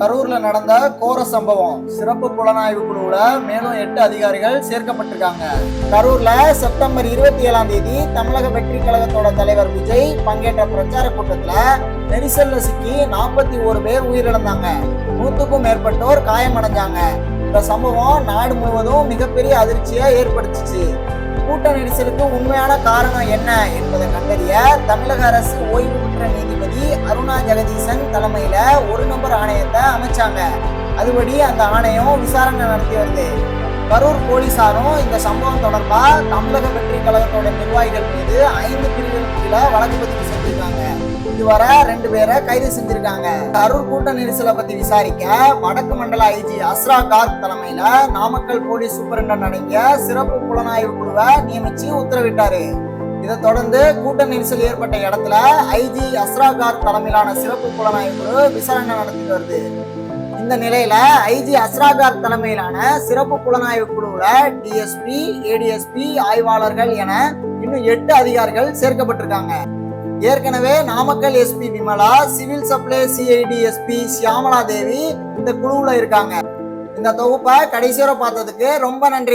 கரூர்ல நடந்த கோர சம்பவம். சிறப்பு புலனாய்வு குழுவுல மேலும் 8 அதிகாரிகள் சேர்க்கப்பட்டிருக்காங்க. கரூர்ல செப்டம்பர் 27ஆம் தேதி தமிழக வெற்றி கழகத்தோட தலைவர் விஜய் பங்கேற்ற பிரச்சார கூட்டத்துல நெரிசல்ல சிக்கி 41 பேர் உயிரிழந்தாங்க. 100க்கும் மேற்பட்டோர் காயமடைஞ்சாங்க. இந்த சம்பவம் நாடு முழுவதும் மிகப்பெரிய அதிர்ச்சியை ஏற்படுத்துச்சு. கூட்ட நெரிசலுக்கு உண்மையான காரணம் என்ன என்பதை கண்டறிய தமிழக அரசு ஓய்வு பெற்ற நீதிபதி அருணா ஜெகதீசன் தலைமையில ஒரு நபர் ஆணையத்தை அமைச்சாங்க. அதுபடி அந்த ஆணையம் விசாரணை நடத்தி வருது. கரூர் போலீசாரும் இந்த சம்பவம் தொடர்பா தமிழக வெற்றி கழகத்தோட நிர்வாகிகள் மீது 5 பிரிவுகள் கீழே வழக்கு பதிவு செஞ்சிருக்காங்க. இதுவரை 2 பேரை கைது செஞ்சிருக்காங்க. கரூர் கூட்ட நெரிசலை பத்தி விசாரிக்க வடக்கு மண்டல ஐஜி அஸ்ரா கார்க் தலைமையில நாமக்கல் போலீஸ் சூப்பரிண்டென்டென்ட் அடங்கிய சிறப்பு புலனாய்வு குழுவை நியமிச்சு உத்தரவிட்டாரு. இதை தொடர்ந்து கூட்ட நெரிசல் ஏற்பட்ட இடத்துல ஐஜி அஸ்ரா கார்க் தலைமையிலான சிறப்பு புலனாய்வு குழு விசாரணை நடத்திட்டு வருது. இந்த நிலையில ஐஜி அஸ்ரா கார்க் தலைமையிலான சிறப்பு புலனாய்வு குழுவுல டிஎஸ்பி, ஏடிஎஸ்பி, ஆய்வாளர்கள் என இன்னும் 8 அதிகாரிகள் சேர்க்கப்பட்டிருக்காங்க. ஏற்கனவே Namakkal SP Vimala, civil supply CID SP Shyamala Devi இந்த குழுவுல இருக்காங்க. இந்த தொகுப்பை கடைசியோட பார்த்ததுக்கு ரொம்ப நன்றி.